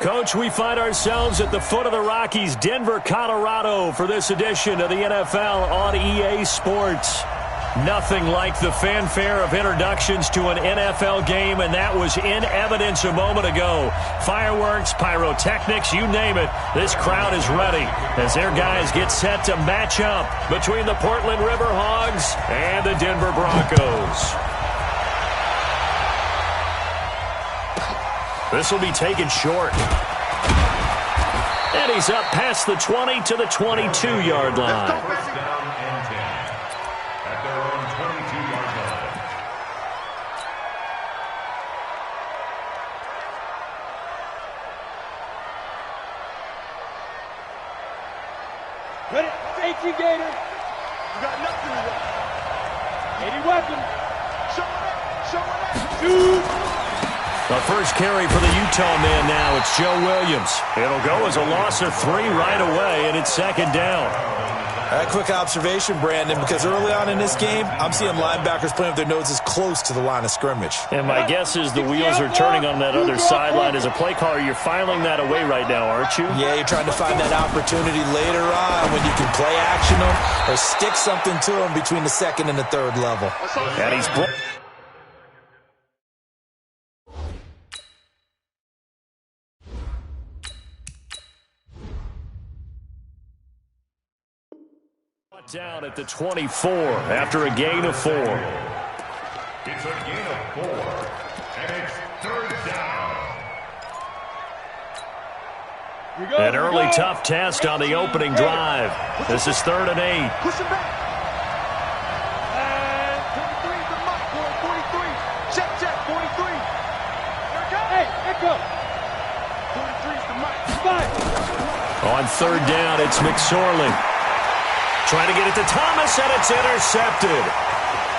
Coach, we find ourselves at the foot of the Rockies, Denver, Colorado, for this edition of the NFL on EA Sports. Nothing like the fanfare of introductions to an NFL game, and that was in evidence a moment ago. Fireworks, pyrotechnics, you name it. This crowd is ready as their guys get set to match up between the Portland Riverhogs and the Denver Broncos. This will be taken short. And he's up past the 20 to the 22-yard line. First down and 10 at their own 22-yard line. Ready? Thank you, Gator. You got nothing to do. 80 weapon. Show it. Shoot. The first carry for the Utah man now. It's Joe Williams. It'll go as a loss of 3 right away, and it's second down. A quick observation, Brandon, because early on in this game, I'm seeing linebackers playing with their noses close to the line of scrimmage. And my guess is the wheels are turning on that other sideline. As a play caller, you're filing that away right now, aren't you? Yeah, you're trying to find that opportunity later on when you can play action them or stick something to them between the second and the third level. And he's down at the 24 after a gain of 4. It's a gain of 4, and it's third down. An early tough test on the opening drive. This is 3rd and 8. Push him back. And 23 is the mark. 43. Check. 43. There it goes. Hey, echo. 43 is the mark. On 3rd down, it's McSorley. Trying to get it to Thomas, and it's intercepted.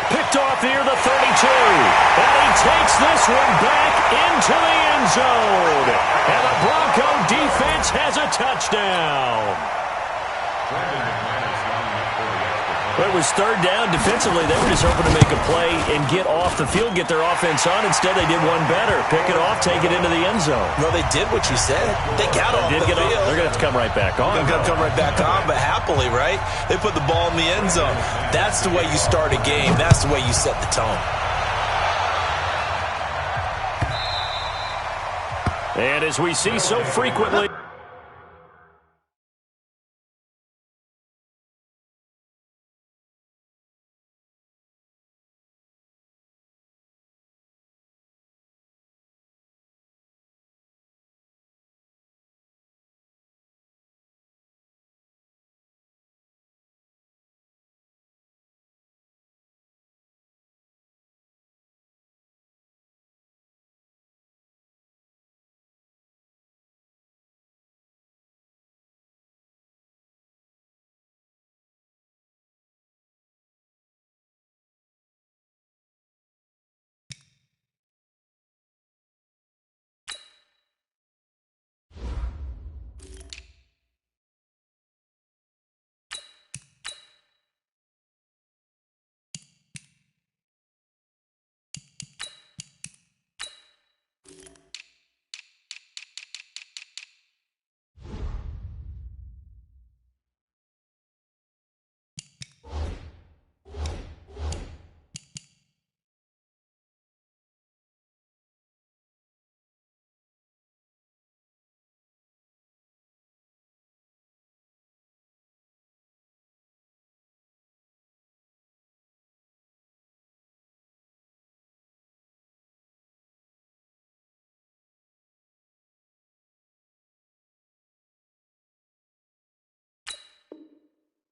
Picked off near the 32. And he takes this one back into the end zone. And the Bronco defense has a touchdown. It was 3rd down. Defensively, they were just hoping to make a play and get off the field, get their offense on. Instead, they did one better. Pick it off, take it into the end zone. Well, they did what you said. They got off the field. They're going to have to come right back on. They're going to come right back on, but happily, right? They put the ball in the end zone. That's the way you start a game. That's the way you set the tone. And as we see so frequently...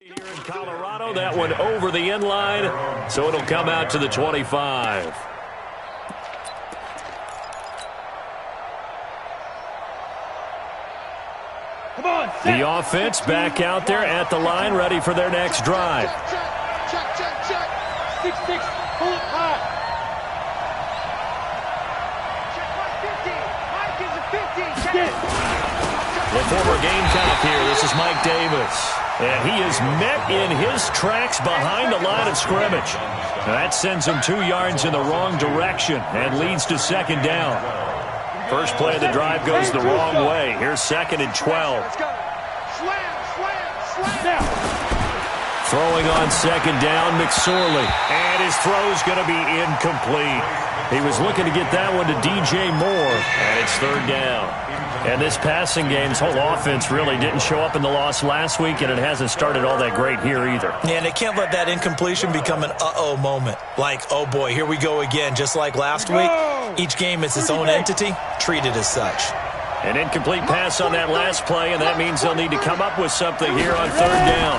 Here in Colorado, that one over the end line, so it'll come out to the 25. Come on, the offense back out there at the line, ready for their next drive. Check. 6-6, pull it high. Check 150. Mike is a 50. Check it. The former Gamecock here. This is Mike Davis. And he is met in his tracks behind the line of scrimmage. That sends him 2 yards in the wrong direction and leads to second down. First play of the drive goes the wrong way. Here's 2nd and 12. Let's go. Slam. Now. Throwing on 2nd down, McSorley. And his throw's going to be incomplete. He was looking to get that one to DJ Moore. And it's 3rd down. And this passing game's whole offense really didn't show up in the loss last week, and it hasn't started all that great here either. Yeah, and they can't let that incompletion become an uh-oh moment. Like, oh boy, here we go again. Just like last week, each game is its own entity, treated as such. An incomplete pass on that last play, and that means they'll need to come up with something here on 3rd down.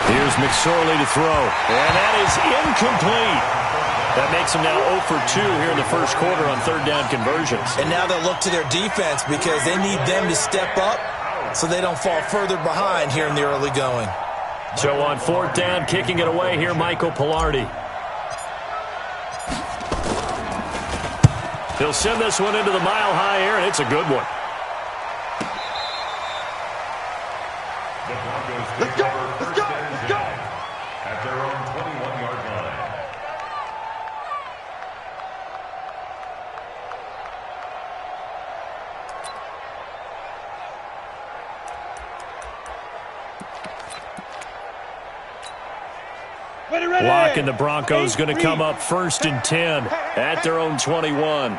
Here's McSorley to throw, and that is incomplete. That makes them now 0 for 2 here in the first quarter on 3rd down conversions. And now they'll look to their defense because they need them to step up so they don't fall further behind here in the early going. So on 4th down, kicking it away here, Michael Palardy. He'll send this one into the mile-high air, and it's a good one. Let's go. At their own 21-yard line. Lock, and the Broncos going to come up 1st and 10 at their own 21.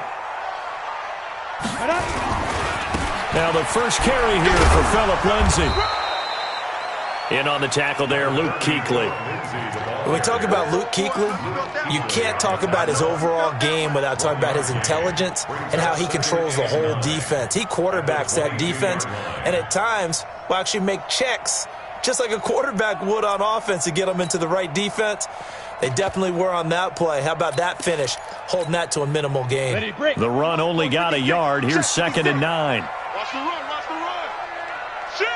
Now the first carry here for Phillip Lindsay. In on the tackle there, Luke Kuechly. When we talk about Luke Kuechly, you can't talk about his overall game without talking about his intelligence and how he controls the whole defense. He quarterbacks that defense, and at times will actually make checks just like a quarterback would on offense to get them into the right defense. They definitely were on that play. How about that finish, holding that to a minimal gain? The run only got a yard. Here's 2nd and 9. Watch the run. Shoot.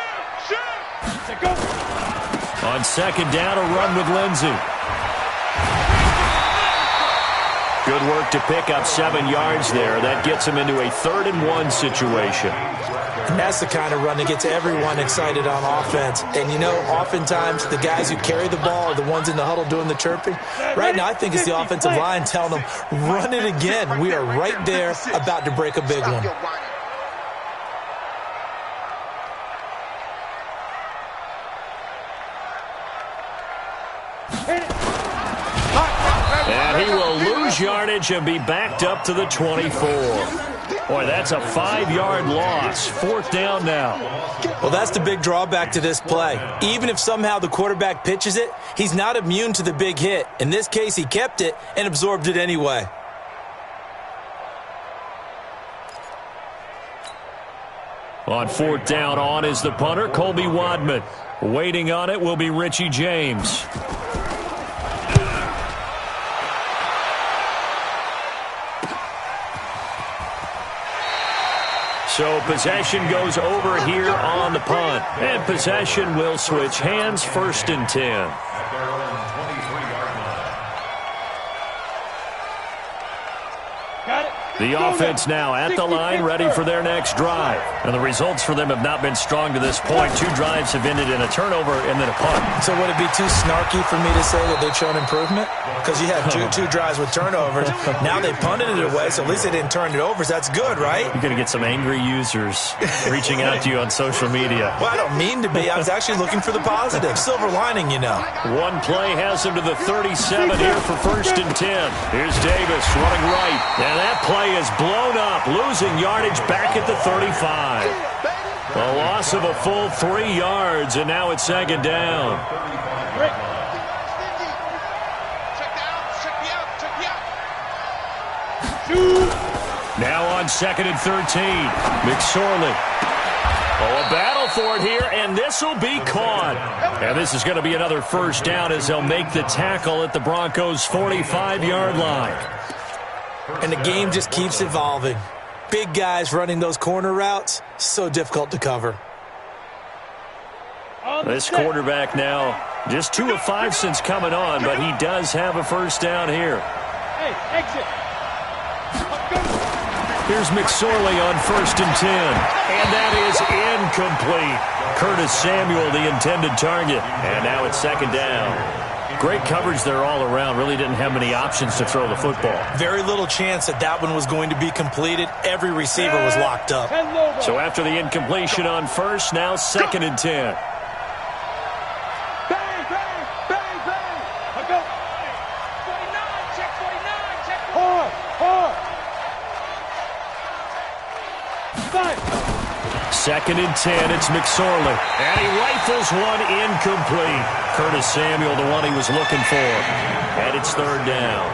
Go. On 2nd down, a run with Lindsay. Good work to pick up 7 yards there. That gets him into a 3rd and 1 situation. And that's the kind of run that gets everyone excited on offense. And, you know, oftentimes the guys who carry the ball are the ones in the huddle doing the chirping. Right now, I think it's the offensive line telling them, run it again. We are right there about to break a big one. And he will lose yardage and be backed up to the 24. Boy, that's a 5-yard loss. 4th down now. Well, that's the big drawback to this play. Even if somehow the quarterback pitches it, he's not immune to the big hit. In this case, he kept it and absorbed it anyway. On 4th down, on is the punter, Colby Wadman. Waiting on it will be Richie James. So possession goes over here on the punt. And possession will switch hands, 1st and 10. At their own 23-yard line. Got it. The offense now at the line, ready for their next drive. And the results for them have not been strong to this point. 2 drives have ended in a turnover and then a punt. So would it be too snarky for me to say that they've shown improvement? Because you had two drives with turnovers. Now they punted it away, so at least they didn't turn it over. So that's good, right? You're going to get some angry users reaching out to you on social media. Well, I don't mean to be. I was actually looking for the positive. Silver lining, you know. One play has him to the 37 here for 1st and 10. Here's Davis running right. And that play is blown up, losing yardage back at the 35. A loss of a full 3 yards, and now it's 2nd down. Now on 2nd and 13. McSorley. Oh, a battle for it here, and this will be caught. And this is going to be another 1st down as they'll make the tackle at the Broncos' 45-yard line. And the game just keeps evolving. Big guys running those corner routes, so difficult to cover. This quarterback now just 2 of 5 since coming on, but he does have a 1st down here. Hey, exit. Here's McSorley on 1st and 10. And that is incomplete. Curtis Samuel, the intended target. And now it's 2nd down. Great coverage there all around. Really didn't have many options to throw the football. Very little chance that one was going to be completed. Every receiver was locked up. So after the incompletion on first, now 2nd and 10. Bang, bang, bang, bang. I go. 49, check 49, check 49. Hard. 2nd and 10, it's McSorley. And he rifles one incomplete. Curtis Samuel, the one he was looking for. And it's 3rd down.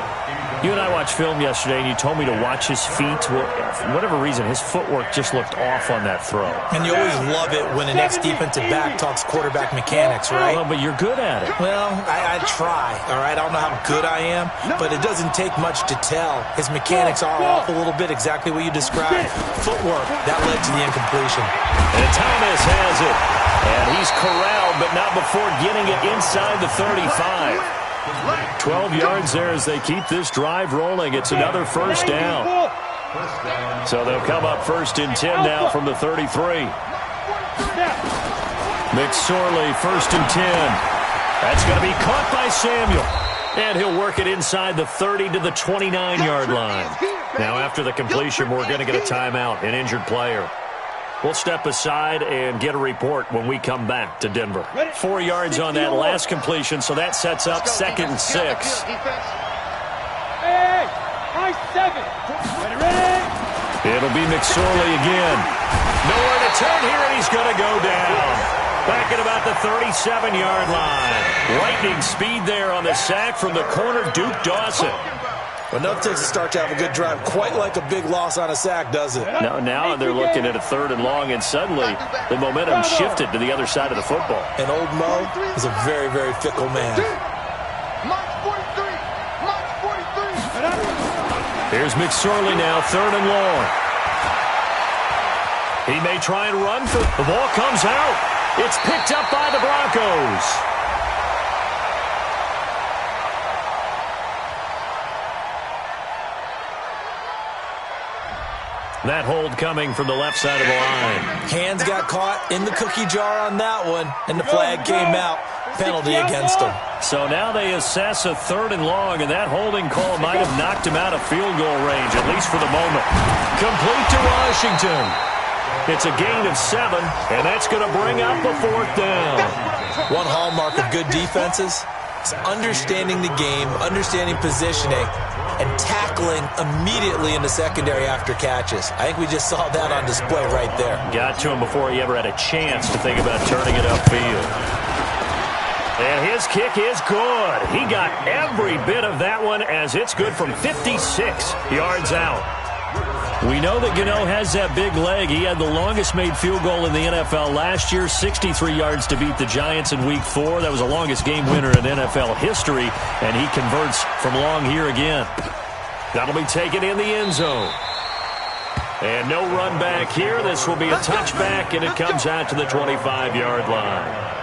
You and I watched film yesterday, and you told me to watch his feet. Well, for whatever reason, his footwork just looked off on that throw. And you always love it when an ex-defensive back talks quarterback mechanics, right? Well, but you're good at it. Well, I try, all right? I don't know how good I am, but it doesn't take much to tell. His mechanics are off a little bit, exactly what you described. Footwork, that led to the incompletion. And Thomas has it. And he's corralled, but not before getting it inside the 35. 12 yards there as they keep this drive rolling. It's another 1st down. So they'll come up 1st and 10 now from the 33. McSorley, 1st and 10. That's going to be caught by Samuel. And he'll work it inside the 30 to the 29-yard line. Now after the completion, we're going to get a timeout, an injured player. We'll step aside and get a report when we come back to Denver. 4 yards on that last completion, so that sets up 2nd and 6. Hey, nice 7. Ready? It'll be McSorley again. Nowhere to turn here, and he's going to go down. Back at about the 37-yard line. Lightning speed there on the sack from the corner, Duke Dawson. Well, enough takes to start to have a good drive. Quite like a big loss on a sack, does it? Now they're looking at a 3rd and long, and suddenly the momentum shifted to the other side of the football. And old Mo is a very, very fickle man. March 43. March 43. Here's McSorley now, 3rd and long. He may try and run for the ball comes out. It's picked up by the Broncos. That hold coming from the left side of the line. Hands got caught in the cookie jar on that one, and the flag came out. Penalty against him. So now they assess a 3rd and long, and that holding call might have knocked him out of field goal range, at least for the moment. Complete to Washington. It's a gain of 7, and that's going to bring up a 4th down. One hallmark of good defenses is understanding the game, understanding positioning, and tackling immediately in the secondary after catches. I think we just saw that on display right there. Got to him before he ever had a chance to think about turning it upfield. And his kick is good. He got every bit of that one as it's good from 56 yards out. We know that Gano has that big leg. He had the longest made field goal in the NFL last year, 63 yards to beat the Giants in Week 4. That was the longest game winner in NFL history, and he converts from long here again. That'll be taken in the end zone. And no run back here. This will be a touchback, and it comes out to the 25-yard line.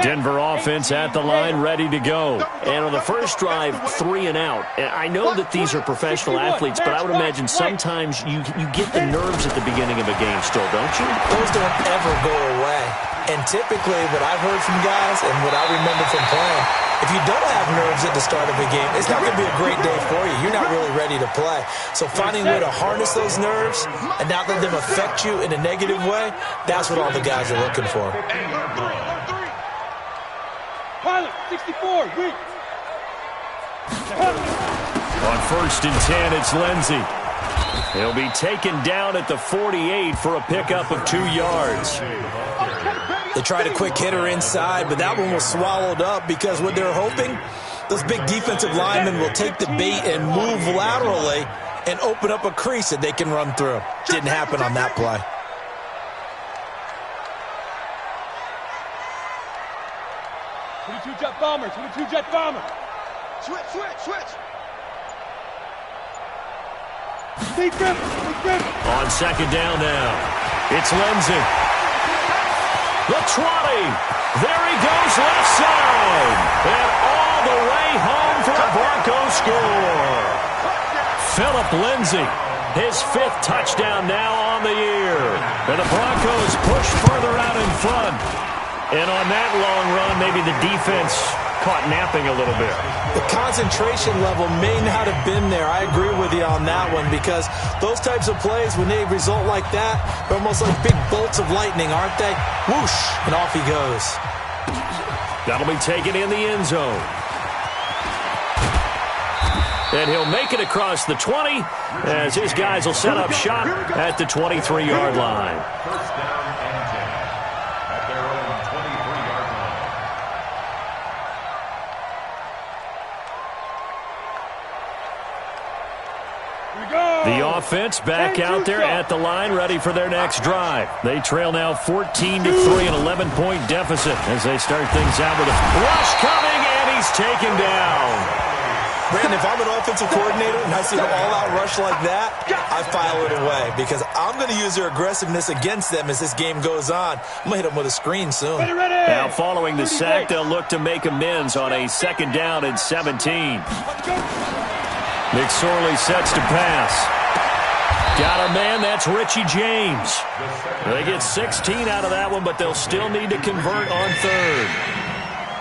Denver offense at the line, ready to go. And on the first drive, 3 and out. And I know that these are professional athletes, but I would imagine sometimes you get the nerves at the beginning of a game still, don't you? Those don't ever go away. And typically, what I've heard from guys and what I remember from playing, if you don't have nerves at the start of a game, it's not going to be a great day for you. You're not really ready to play. So finding a way to harness those nerves and not let them affect you in a negative way, that's what all the guys are looking for. Pilot, 64, weak. On 1st and 10, it's Lindsey. He'll be taken down at the 48 for a pickup of 2 yards. They tried a quick hitter inside, but that one was swallowed up because what they're hoping, those big defensive linemen will take the bait and move laterally and open up a crease that they can run through. Didn't happen on that play. Jet bomber, 22 jet bomber. Switch. Steve Griffin. On 2nd down now, it's Lindsey. The 20. There he goes left side. And all the way home for a Broncos score. Philip Lindsey his 5th touchdown now on the year. And the Broncos push further out in front. And on that long run, maybe the defense caught napping a little bit. The concentration level may not have been there. I agree with you on that one, because those types of plays, when they result like that, they're almost like big bolts of lightning, aren't they? Whoosh, and off he goes. That'll be taken in the end zone. And he'll make it across the 20 as his guys will set up shop at the 23-yard line. First down and 10 at their own 23-yard line. The offense back out there at the line, ready for their next drive. They trail now 14-3, an 11-point deficit as they start things out with a rush coming, and he's taken down. Brandon, if I'm an offensive coordinator and I see an all-out rush like that, I file it away, because I'm going to use their aggressiveness against them as this game goes on. I'm going to hit them with a screen soon. Now following the sack, they'll look to make amends on a 2nd down and 17. McSorley sets to pass. Got a man, that's Richie James. They get 16 out of that one, but they'll still need to convert on 3rd.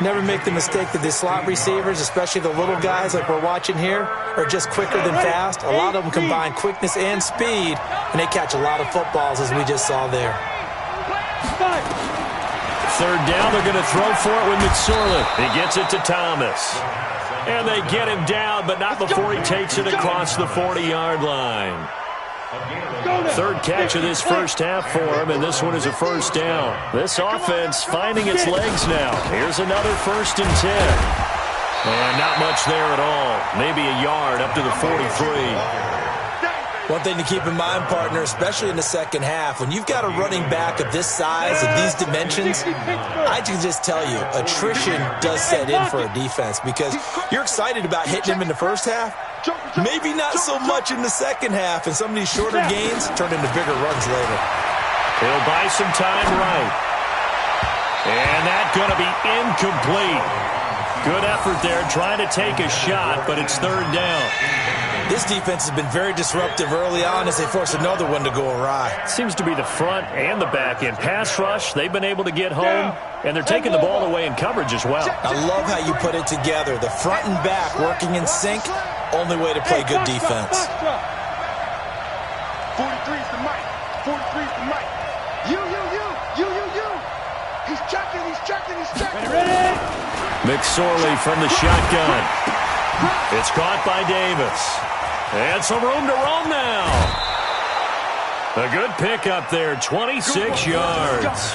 Never make the mistake that the slot receivers, especially the little guys like we're watching here, are just quicker than fast. A lot of them combine quickness and speed, and they catch a lot of footballs, as we just saw there. 3rd down, they're going to throw for it with McSorley. He gets it to Thomas. And they get him down, but not before he takes it across the 40-yard line. 3rd catch of this first half for him, and this one is a 1st down. This offense finding its legs now. Here's another 1st and 10. And not much there at all. Maybe a yard up to the 43. One thing to keep in mind, partner, especially in the second half, when you've got a running back of this size, of these dimensions, I can just tell you, attrition does set in for a defense, because you're excited about hitting him in the first half. Maybe not so much in the second half, and some of these shorter gains turn into bigger runs later. He'll buy some time right. And that's going to be incomplete. Good effort there, trying to take a shot, but it's 3rd down. This defense has been very disruptive early on as they force another one to go awry. Seems to be the front and the back end. Pass rush, they've been able to get home, and they're taking the ball away in coverage as well. I love how you put it together. The front and back working in sync, only way to play good defense. 43's the mic. 43's the mic. You. He's checking. Ready? McSorley from the shotgun. It's caught by Davis. And some room to roam now. A good pickup there, 26 yards.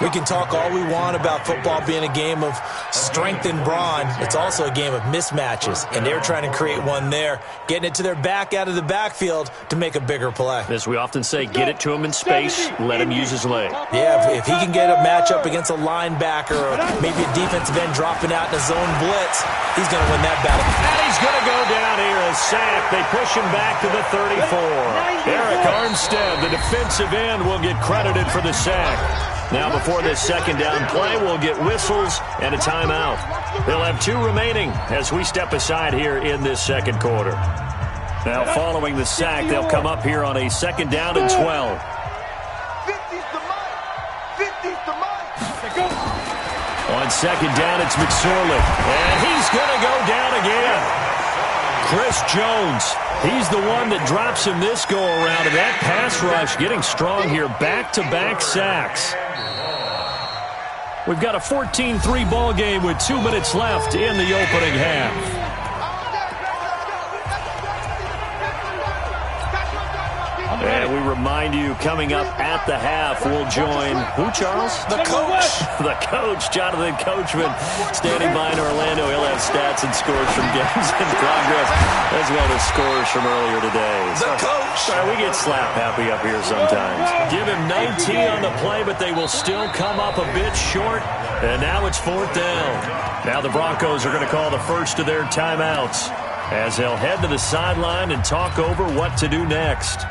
We can talk all we want about football being a game of strength and brawn. It's also a game of mismatches, and they're trying to create one there, getting it to their back out of the backfield to make a bigger play. As we often say, get it to him in space, let him use his leg. Yeah, if he can get a matchup against a linebacker or maybe a defensive end dropping out in a zone blitz, he's going to win that battle. And he's going to go down here, a sack. They push him back to the 34. Eric Armstead, the defensive end, will get credited for the sack. Now before this 2nd down play, we'll get whistles and a timeout. They'll have 2 remaining as we step aside here in this 2nd quarter. Now following the sack, they'll come up here on a 2nd down and 12. 50's the mic. 50's the mic. On 2nd down, it's McSorley. And he's going to go down again. Chris Jones, he's the one that drops him this go-around. And that pass rush getting strong here. Back-to-back sacks. We've got a 14-3 ball game with 2 minutes left in the opening half. And we remind you, coming up at the half, we'll join, who, Charles? The coach. The coach, Jonathan Coachman, standing by in Orlando. He'll have stats and scores from games in progress, as well as scores from earlier today. The coach. Sorry, we get slap happy up here sometimes. Give him 19 on the play, but they will still come up a bit short. And now it's 4th down. Now the Broncos are going to call the first of their timeouts as they'll head to the sideline and talk over what to do next.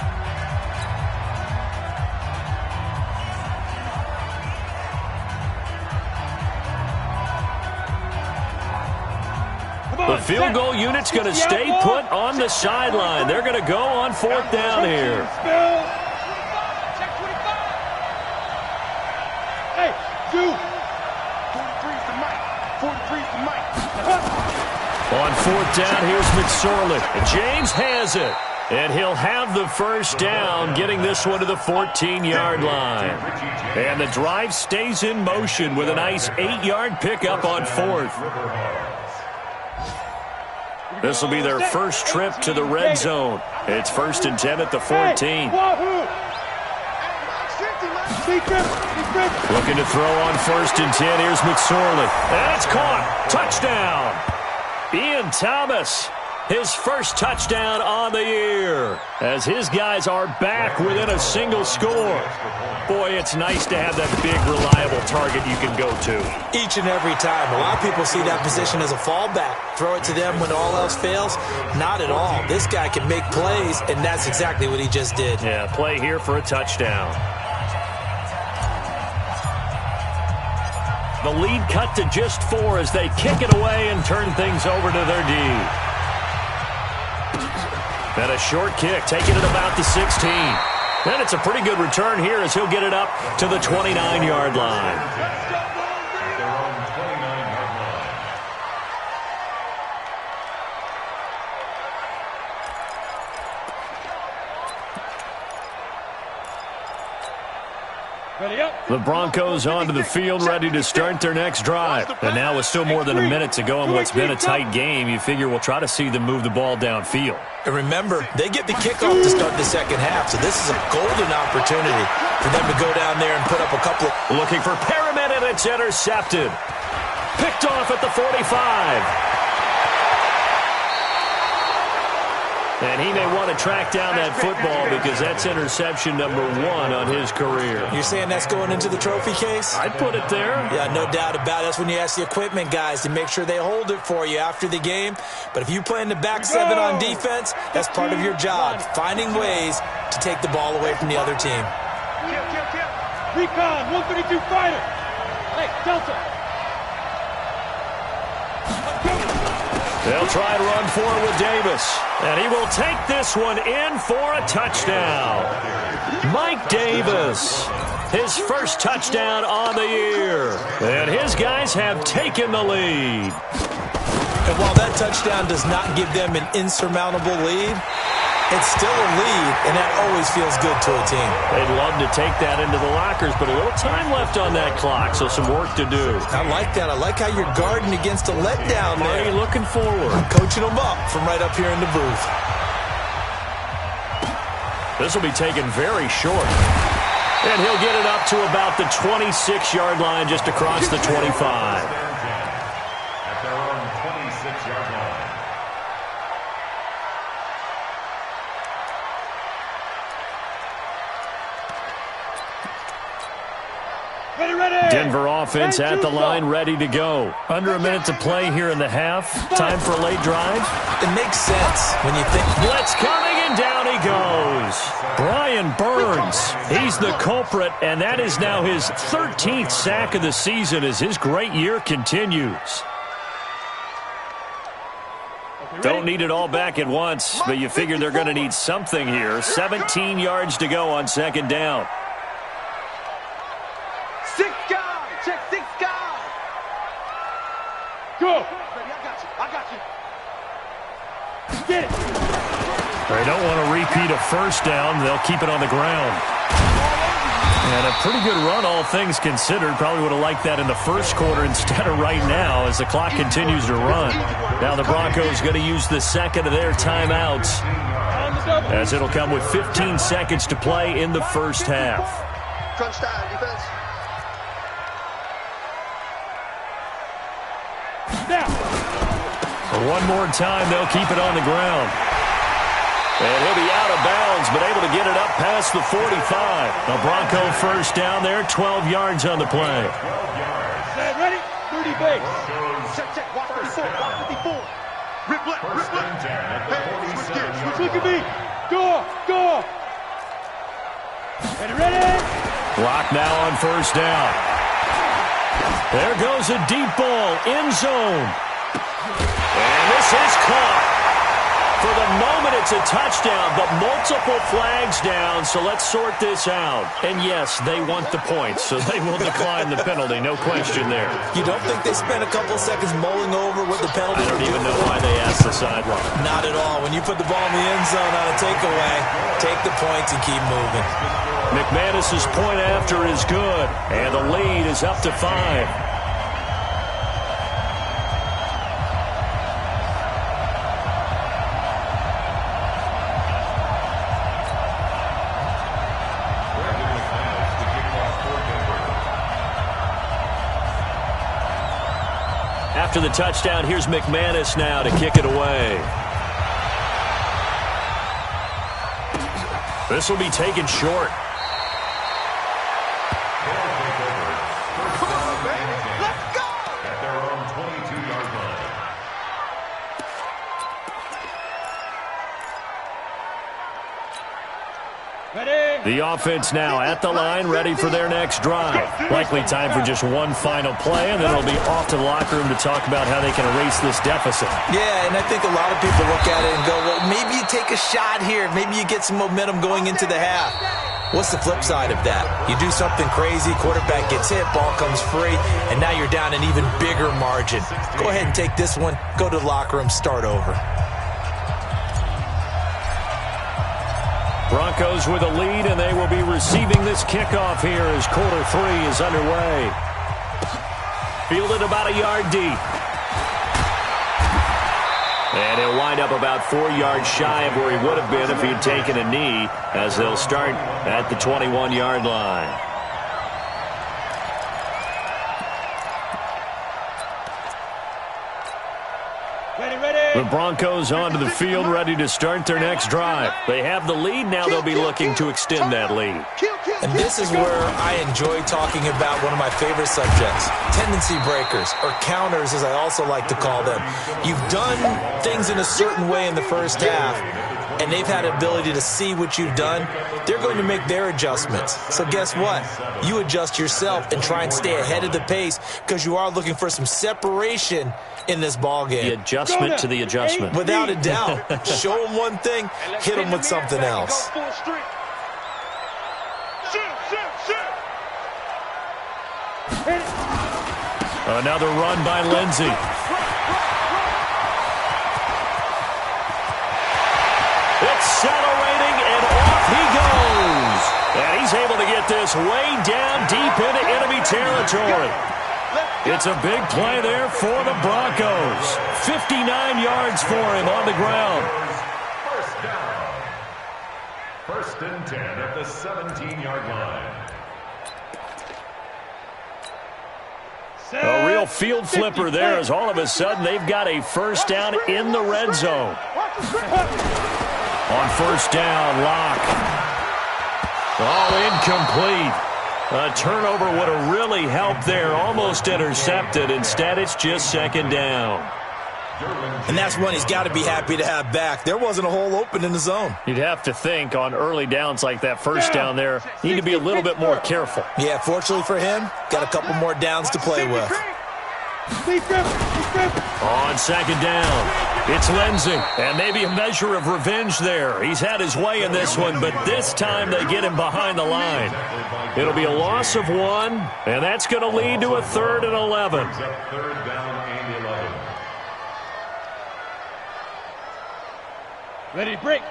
The field goal unit's going to stay put on the sideline. They're going to go on 4th down here. Hey, 43's the mic. 43's the mic. On 4th down, here's McSorley. And James has it. And he'll have the first down, getting this one to the 14-yard line. And the drive stays in motion with a nice 8-yard pickup on 4th. This will be their first trip to the red zone. It's 1st and 10 at the 14. Looking to throw on 1st and 10. Here's McSorley. And it's caught. Touchdown. Ian Thomas. His first touchdown on the year as his guys are back within a single score. Boy, it's nice to have that big, reliable target you can go to. Each and every time. A lot of people see that position as a fallback. Throw it to them when all else fails. Not at all. This guy can make plays, and that's exactly what he just did. Yeah, play here for a touchdown. The lead cut to just 4 as they kick it away and turn things over to their D. And a short kick, taking it about the 16. And it's a pretty good return here as he'll get it up to the 29-yard line. The Broncos onto the field, ready to start their next drive. And now with still more than a minute to go in what's been a tight game, you figure we'll try to see them move the ball downfield. And remember, they get the kickoff to start the second half, so this is a golden opportunity for them to go down there and put up a couple of... Looking for Perriman, and it's intercepted. Picked off at the 45. And he may want to track down that football because that's interception number 1 on his career. You're saying that's going into the trophy case? I'd put it there. Yeah, no doubt about it. That's when you ask the equipment guys to make sure they hold it for you after the game. But if you play in the back 7 on defense, that's part of your job, finding ways to take the ball away from the other team. Recon, 132 fighter. Hey, Delta. They'll try and run forward with Davis. And he will take this one in for a touchdown. Mike Davis, his first touchdown on the year. And his guys have taken the lead. And while that touchdown does not give them an insurmountable lead, it's still a lead, and that always feels good to a team. They'd love to take that into the lockers, but a little time left on that clock, so some work to do. I like that. I like how you're guarding against a letdown there. Marty looking forward. Coaching them up from right up here in the booth. This will be taken very short. And he'll get it up to about the 26-yard line, just across the 25. At their own 26-yard line. Denver offense at the line, ready to go. Under a minute to play here in the half. Time for a late drive. It makes sense when you think... Blitz coming, and down he goes. Brian Burns, he's the culprit, and that is now his 13th sack of the season as his great year continues. Don't need it all back at once, but you figure they're going to need something here. 17 yards to go on 2nd down. 6 guys. Check 6 guys. Go. Ready, I got you. Get it. They don't want to repeat a first down. They'll keep it on the ground. And a pretty good run, all things considered. Probably would have liked that in the first quarter instead of right now as the clock continues to run. Now the Broncos going to use the second of their timeouts as it'll come with 15 seconds to play in the first half. Crunch time, defense. Now. One more time, they'll keep it on the ground. And he'll be out of bounds, but able to get it up past the 45. The Bronco first down there, 12 yards on the play. Ready? 30 base. Check, watch 54, watch 54. Rip left. Hey, switch gears. Look at me. Go. Ready? Clock now on first down. There goes a deep ball, end zone. And this is caught. For the moment, it's a touchdown, but multiple flags down, so let's sort this out. And yes, they want the points, so they will decline the penalty, no question there. You don't think they spent a couple seconds mulling over what the penalty I don't even know why they asked the sideline. Not at all. When you put the ball in the end zone on a takeaway, take the points and keep moving. McManus's point after is good, and the lead is up to 5. After the touchdown, here's McManus now to kick it away. This will be taken short. Come on, baby. Let's go. At their own 22-yard line. The offense now at the line, ready for their next drive. Likely time for just one final play, and then it'll be off to the locker room to talk about how they can erase this deficit. Yeah, and I think a lot of people look at it and go, well, maybe you take a shot here. Maybe you get some momentum going into the half. What's the flip side of that? You do something crazy, quarterback gets hit, ball comes free, and now you're down an even bigger margin. Go ahead and take this one, go to the locker room, start over. Broncos with a lead, and they will be receiving this kickoff here as quarter 3 is underway. Fielded about a yard deep. And he'll wind up about 4 yards shy of where he would have been if he'd taken a knee, as they'll start at the 21-yard line. The Broncos onto the field, ready to start their next drive. They have the lead. Now they'll be looking to extend that lead. And this is where I enjoy talking about one of my favorite subjects, tendency breakers, or counters as I also like to call them. You've done things in a certain way in the first half, and they've had ability to see what you've done. They're going to make their adjustments. So guess what? You adjust yourself and try and stay ahead of the pace because you are looking for some separation in this ball game. The adjustment to the adjustment. Without a doubt. Show them one thing, hit them with something else. Another run by Lindsey. Accelerating, and off he goes. And he's able to get this way down deep into enemy territory. It's a big play there for the Broncos. 59 yards for him on the ground. First down. First and 10 at the 17-yard line. A real field flipper there as all of a sudden they've got a first down in the red zone. On first down, Locke. Oh, incomplete. A turnover would have really helped there. Almost intercepted. Instead, it's just second down. And that's one he's got to be happy to have back. There wasn't a hole open in the zone. You'd have to think on early downs like that first down there, need to be a little bit more careful. Yeah, fortunately for him, got a couple more downs to play with. On second down, it's Lindsey. And maybe a measure of revenge there. He's had his way in this one, but this time they get him behind the line. It'll be a loss of 1, and that's going to lead to a 3rd and 11. Third down and 11. Ready, break.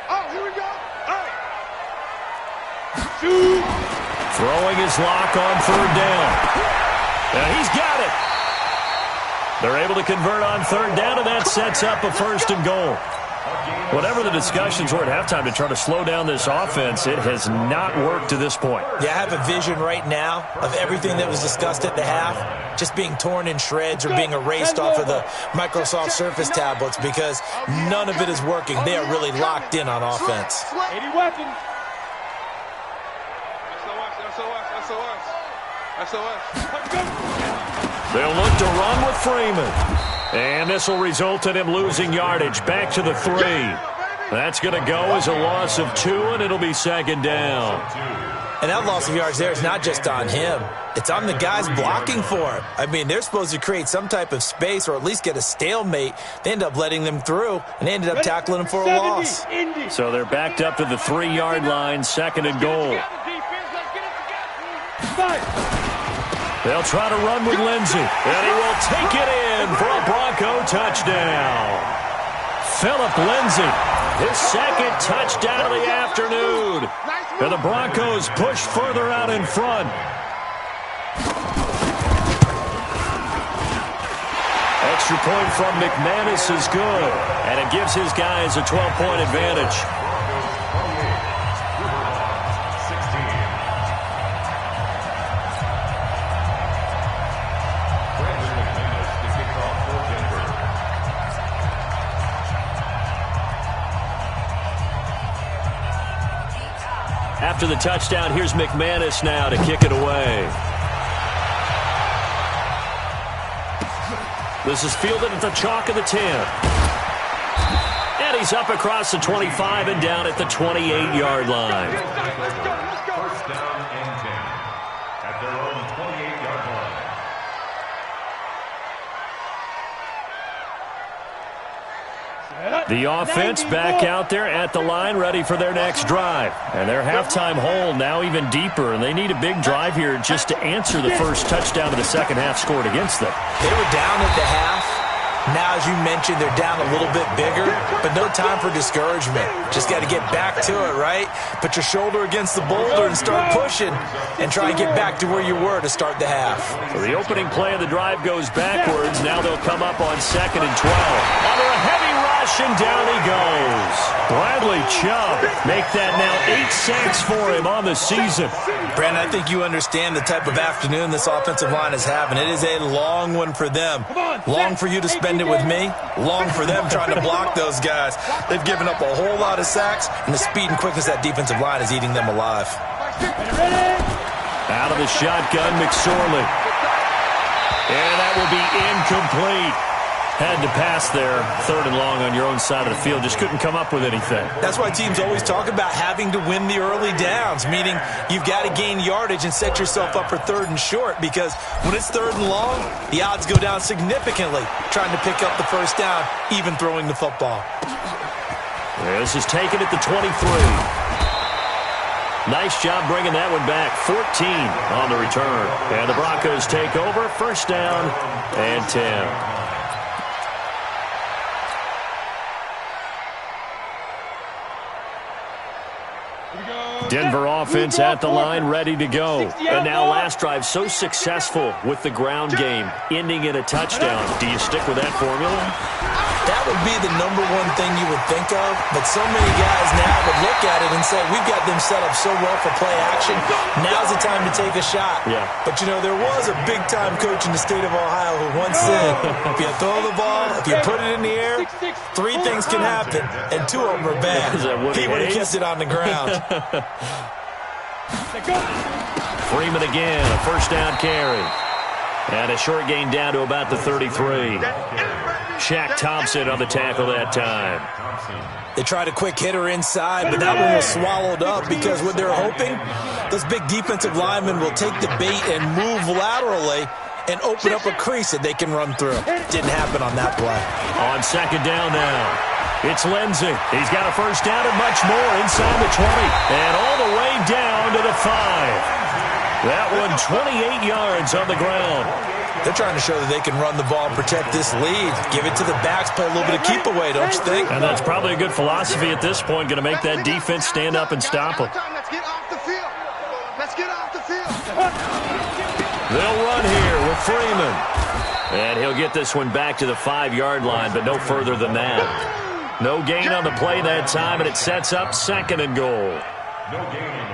Oh, here we go. Shoot. Throwing his Lock on 3rd down. And he's got it. They're able to convert on 3rd down, and that sets up a 1st and goal. Whatever the discussions were at halftime to try to slow down this offense, it has not worked to this point. Yeah, I have a vision right now of everything that was discussed at the half just being torn in shreds or being erased off of the Microsoft Surface tablets because none of it is working. They are really locked in on offense. 80 weapons. They'll look to run with Freeman. And this will result in him losing yardage. Back to the 3. That's going to go as a loss of 2, and it'll be second down. And that loss of yards there is not just on him. It's on the guys blocking for him. I mean, they're supposed to create some type of space or at least get a stalemate. They end up letting them through, and they ended up tackling them for a loss. So they're backed up to the 3-yard line, 2nd and goal. They'll try to run with Lindsey, and he will take it in for a Bronco touchdown. Philip Lindsey, his 2nd touchdown of the afternoon. And the Broncos push further out in front. Extra point from McManus is good, and it gives his guys a 12-point advantage. After the touchdown, here's McManus now to kick it away. This is fielded at the chalk of the 10. And he's up across the 25 and down at the 28-yard line. First down and 10 at their own 28-yard line. The offense back out there at the line, ready for their next drive. And their halftime hole now even deeper, and they need a big drive here just to answer the first touchdown of the second half scored against them. They were down at the half. Now, as you mentioned, they're down a little bit bigger, but no time for discouragement. Just got to get back to it, right? Put your shoulder against the boulder and start pushing and try and get back to where you were to start the half. So the opening play of the drive goes backwards. Now they'll come up on 2nd and 12. Under a heavy rush, and down he goes. Bradley Chubb make that now 8 sacks for him on the season. Brandon, I think you understand the type of afternoon this offensive line is having. It is a long one for them. Long for you to spend it with me. Long for them trying to block those guys. They've given up a whole lot of sacks, and the speed and quickness of that defensive line is eating them alive. Out of the shotgun, McSorley. And that will be incomplete. Had to pass there, 3rd and long on your own side of the field. Just couldn't come up with anything. That's why teams always talk about having to win the early downs, meaning you've got to gain yardage and set yourself up for 3rd and short, because when it's 3rd and long, the odds go down significantly trying to pick up the first down, even throwing the football. This is taken at the 23. Nice job bringing that one back. 14 on the return. And the Broncos take over. First down and 10. Denver offense at the line, ready to go. And now last drive so successful with the ground game, ending in a touchdown. Do you stick with that formula? That would be the number one thing you would think of, but so many guys now would look at it and say, we've got them set up so well for play action. Now's the time to take a shot. Yeah. But, you know, there was a big-time coach in the state of Ohio who once said, if you throw the ball, if you put it in the air, 3 things can happen, and 2 of them are bad. He would have kissed it on the ground. Freeman again, a first down carry. And a short gain down to about the 33. Shaq Thompson on the tackle that time. They tried a quick hitter inside, but that one was swallowed up because what they're hoping, those big defensive linemen will take the bait and move laterally and open up a crease that they can run through. Didn't happen on that play. On 2nd down now, it's Lindsey. He's got a first down and much more inside the 20. And all the way down to the 5. That one 28 yards on the ground. They're trying to show that they can run the ball and protect this lead. Give it to the backs, play a little bit of keep away, don't you think? And that's probably a good philosophy at this point, going to make that defense stand up and stop them. Let's get off the field. Let's get off the field. They'll run here with Freeman. And he'll get this one back to the 5-yard line, but no further than that. No gain on the play that time, and it sets up 2nd and goal.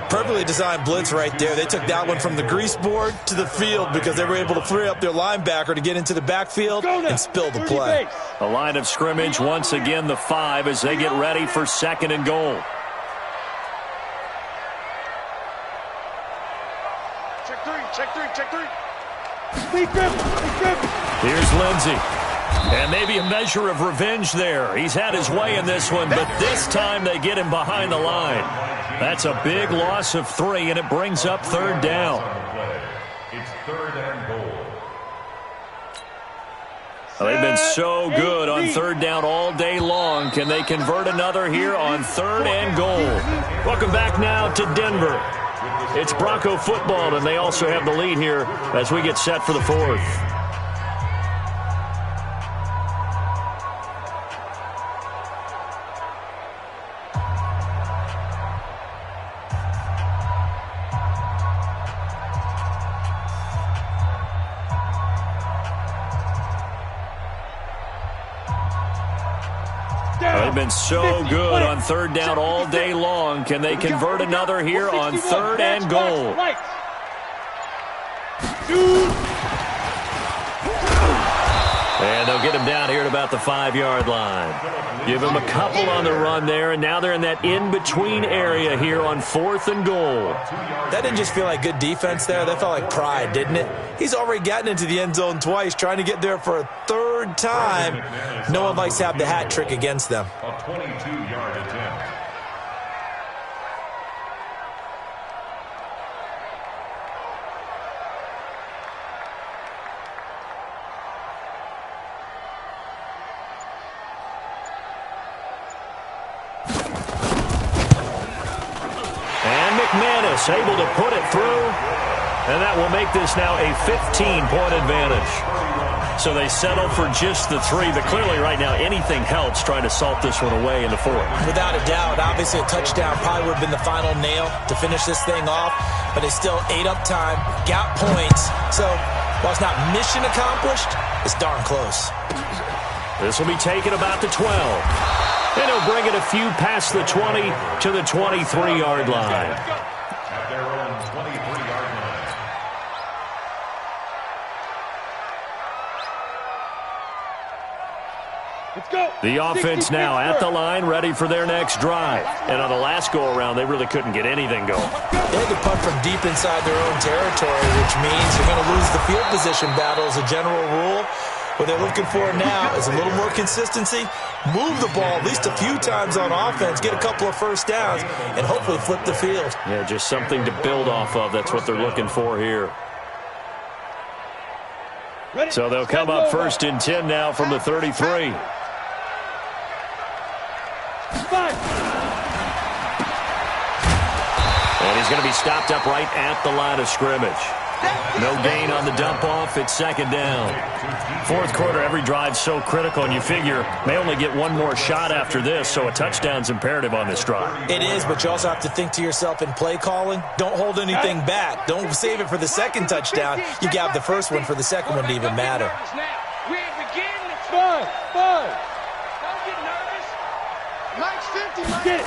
Perfectly designed blitz right there. They took that one from the grease board to the field because they were able to free up their linebacker to get into the backfield and spill the play. The line of scrimmage, once again, the 5 as they get ready for 2nd and goal. Check three. Here's Lindsey. And maybe a measure of revenge there. He's had his way in this one, but this time they get him behind the line. That's a big loss of 3, and it brings up third down. It's 3rd and goal. Well, they've been so good on third down all day long. Can they convert another here on 3rd and goal? Welcome back now to Denver. It's Bronco football, and they also have the lead here as we get set for the 4th. They've been so good on third down all day long. Can they convert another here on 3rd and goal? And they'll get him down here at about the 5-yard line. Give him a couple on the run there, and now they're in that in-between area here on 4th and goal. That didn't just feel like good defense there. That felt like pride, didn't it? He's already gotten into the end zone twice, trying to get there for a 3rd time. No one likes to have the hat trick against them. A 22-yard attempt. McManus able to put it through, and that will make this now a 15-point advantage. So they settle for just the 3, but clearly right now anything helps trying to salt this one away in the 4th. Without a doubt, obviously a touchdown probably would have been the final nail to finish this thing off, but it's still ate up time, got points. So while it's not mission accomplished, it's darn close. This will be taken about the 12. And he'll bring it a few past the 20 to the 23-yard line. At their own 23-yard line. Let's go. The offense now at the line, ready for their next drive. And on the last go-around, they really couldn't get anything going. They had to punt from deep inside their own territory, which means you're going to lose the field position battle as a general rule. What they're looking for now is a little more consistency, move the ball at least a few times on offense, get a couple of first downs, and hopefully flip the field. Yeah, just something to build off of. That's what they're looking for here. So they'll come up 1st and 10 now from the 33. And he's going to be stopped up right at the line of scrimmage. No gain on the dump off. It's 2nd down. 4th quarter, every drive's so critical, and you figure may only get one more shot after this, so a touchdown's imperative on this drive. It is, but you also have to think to yourself in play calling, don't hold anything back. Don't save it for the 2nd touchdown. You got the first one for the 2nd one to even matter. Fine. Don't get nervous. Mike's 50, Mike. Get it.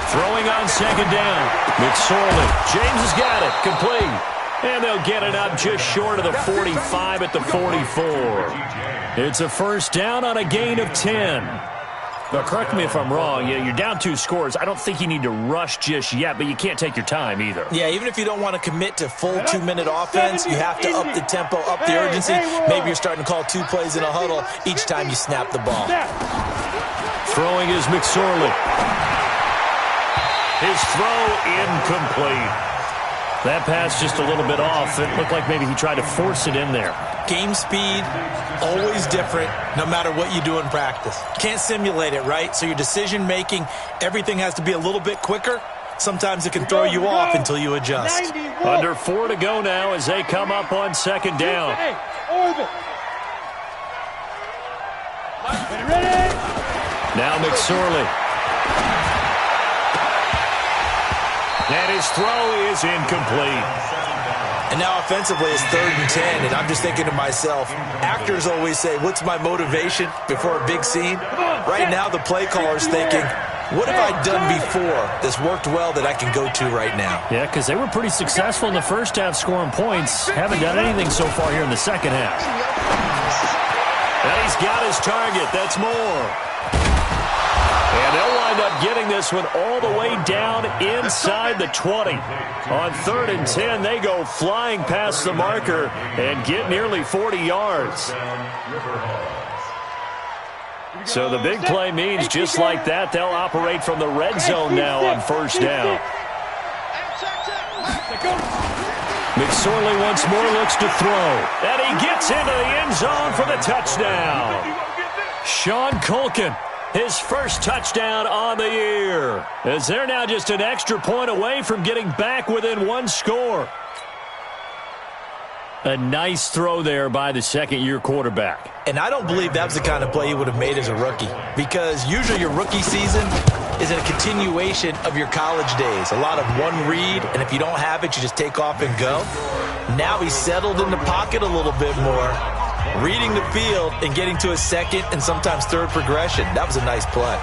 Throwing on 2nd down. McSorley. James has got it. Complete. And they'll get it up just short of the 45 at the 44. It's a 1st down on a gain of 10. Now, correct me if I'm wrong. You're down 2 scores. I don't think you need to rush just yet, but you can't take your time either. Yeah, even if you don't want to commit to full 2-minute offense, you have to up the tempo, up the urgency. Maybe you're starting to call 2 plays in a huddle each time you snap the ball. Throwing is McSorley. His throw incomplete. That pass just a little bit off. It looked like maybe he tried to force it in there. Game speed, always different, no matter what you do in practice. You can't simulate it, right? So your decision-making, everything has to be a little bit quicker. Sometimes it can throw you off until you adjust. Under 4 to go now as they come up on 2nd down. Now McSorley. And his throw is incomplete. And now offensively it's 3rd and 10, and I'm just thinking to myself, actors always say, what's my motivation before a big scene? Right now the play caller's thinking, what have I done before that's worked well that I can go to right now? Yeah, because they were pretty successful in the first half scoring points. Haven't done anything so far here in the second half. And he's got his target. That's more. And they'll wind up getting this one all the way down inside the 20. On 3rd and 10, they go flying past the marker and get nearly 40 yards. So the big play means just like that, they'll operate from the red zone now on first down. McSorley once more looks to throw. And he gets into the end zone for the touchdown. Sean Culkin, his first touchdown on the year, as they're now just an extra point away from getting back within one score. A nice throw there by the second-year quarterback. And I don't believe that was the kind of play he would have made as a rookie, because usually your rookie season is a continuation of your college days. A lot of one read, and if you don't have it, you just take off and go. Now he's settled in the pocket a little bit more, reading the field and getting to a second and sometimes third progression. That was a nice play.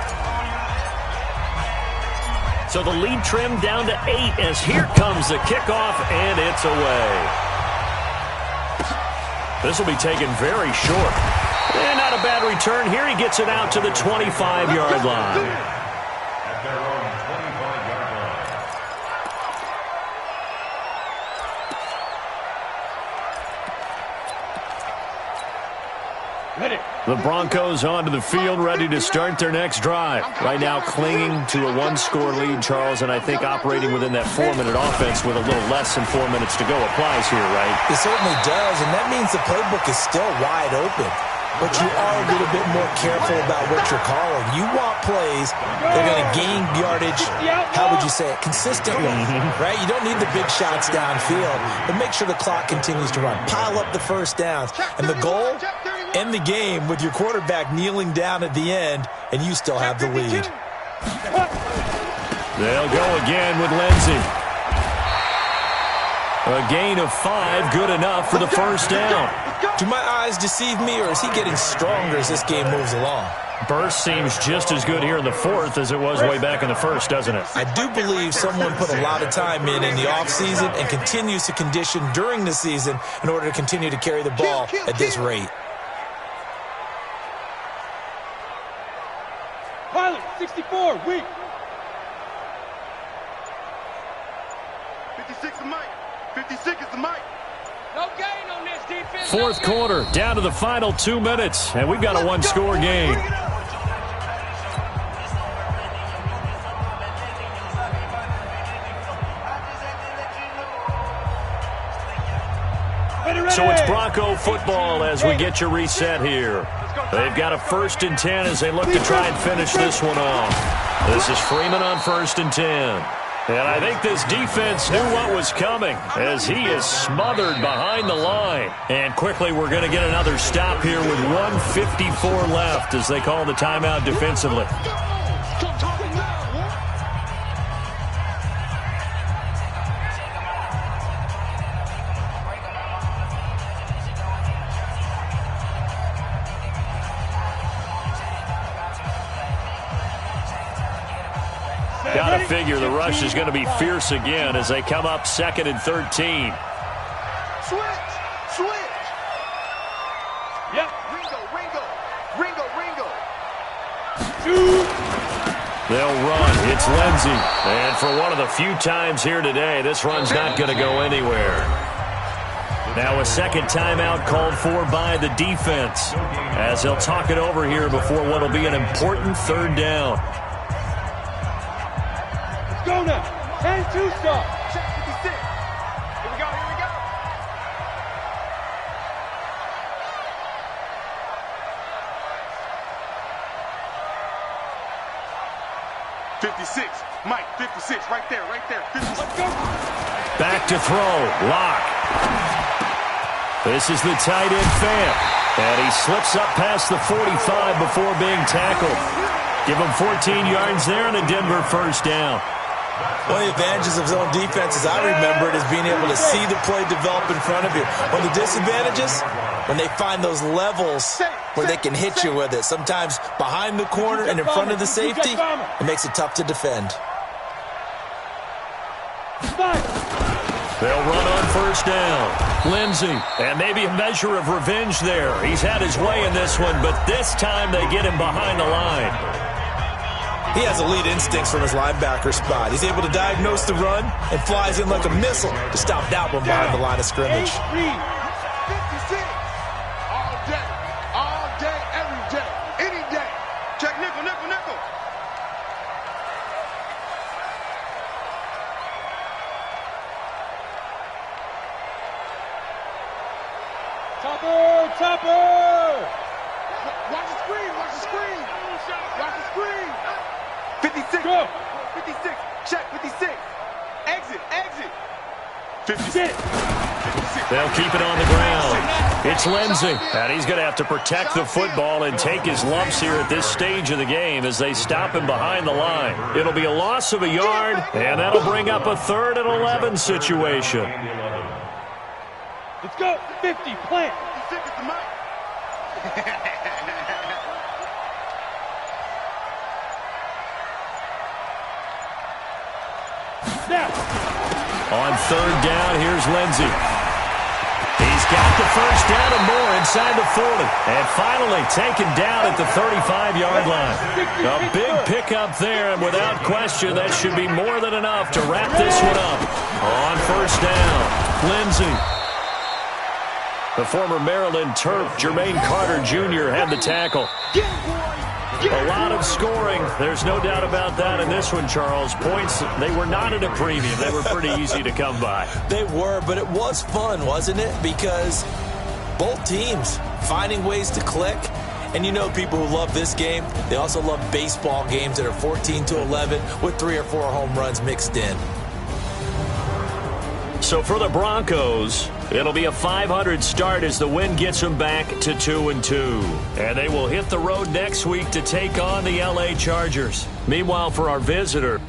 So the lead trimmed down to 8 as here comes the kickoff, and it's away. This will be taken very short. And not a bad return here. He gets it out to the 25-yard line. At their own 25-yard line. Ready. The Broncos onto the field, ready to start their next drive. Right now clinging to a one-score lead, Charles, and I think operating within that 4-minute offense with a little less than 4 minutes to go applies here, right? It certainly does, and that means the playbook is still wide open. But you are a little bit more careful about what you're calling. You want plays that are going to gain yardage, how would you say it, consistently, right? You don't need the big shots downfield, but make sure the clock continues to run. Pile up the first downs. And the goal, end the game with your quarterback kneeling down at the end, and you still have the lead. They'll go again with Lindsey. A gain of 5, good enough for the first down. Do my eyes deceive me, or is he getting stronger as this game moves along? Burst seems just as good here in the fourth as it was way back in the first, doesn't it? I do believe someone put a lot of time in the offseason and continues to condition during the season in order to continue to carry the ball at this rate. Pilot, 64, weak. 56 is Mike. 56 is the Mike. No gain on this defense. Fourth quarter, down to the final 2 minutes, and we've got a one-score game. So it's Bronco football as we get you reset here. They've got a 1st and 10 as they look to try and finish this one off. This is Freeman on 1st and 10. And I think this defense knew what was coming as he is smothered behind the line. And quickly we're going to get another stop here with 1:54 left as they call the timeout defensively. Got to figure the rush is going to be fierce again as they come up 2nd and 13. Switch. Yep. Ringo. They'll run. It's Lindsey. And for one of the few times here today, this run's not going to go anywhere. Now a second timeout called for by the defense as they'll talk it over here before what will be an important 3rd down. Go now. 10-2 stop. Check 56. Here we go. 56. Mike, 56. Right there. 56. Let's go. Back to throw. Lock. This is the tight end Fant. And he slips up past the 45 before being tackled. Give him 14 yards there and a Denver 1st down. One of the advantages of zone defense, as I remember it, is being able to see the play develop in front of you. One of the disadvantages, when they find those levels where they can hit you with it. Sometimes behind the corner and in front of the safety, it makes it tough to defend. They'll run on 1st down. Lindsey, and maybe a measure of revenge there. He's had his way in this one, but this time they get him behind the line. He has elite instincts from his linebacker spot. He's able to diagnose the run and flies in like a missile to stop that one behind the line of scrimmage. 56. All day, every day, any day. Chopper! Watch the screen, watch the screen. Watch the screen. 56. Go. 56. Check, 56. Exit, exit. 56. They'll keep it on the ground. It's Lindsey, and he's going to have to protect the football and take his lumps here at this stage of the game as they stop him behind the line. It'll be a loss of a yard, and that'll bring up a 3rd and 11 situation. Let's go. 50, plant. 56 is the mic. Snap. On 3rd down, here's Lindsey. He's got the first down and more inside the 40. And finally taken down at the 35-yard line. A big pickup there, and without question, that should be more than enough to wrap this one up. On 1st down, Lindsey. The former Maryland Terp, Jermaine Carter Jr. had the tackle. A lot of scoring. There's no doubt about that in this one, Charles. Points, they were not at a premium. They were pretty easy to come by. They were, but it was fun, wasn't it? Because both teams finding ways to click. And you know people who love this game, they also love baseball games that are 14-11 with 3 or 4 home runs mixed in. So for the Broncos, it'll be a 500 start as the win gets them back to 2-2. And they will hit the road next week to take on the LA Chargers. Meanwhile, for our visitor,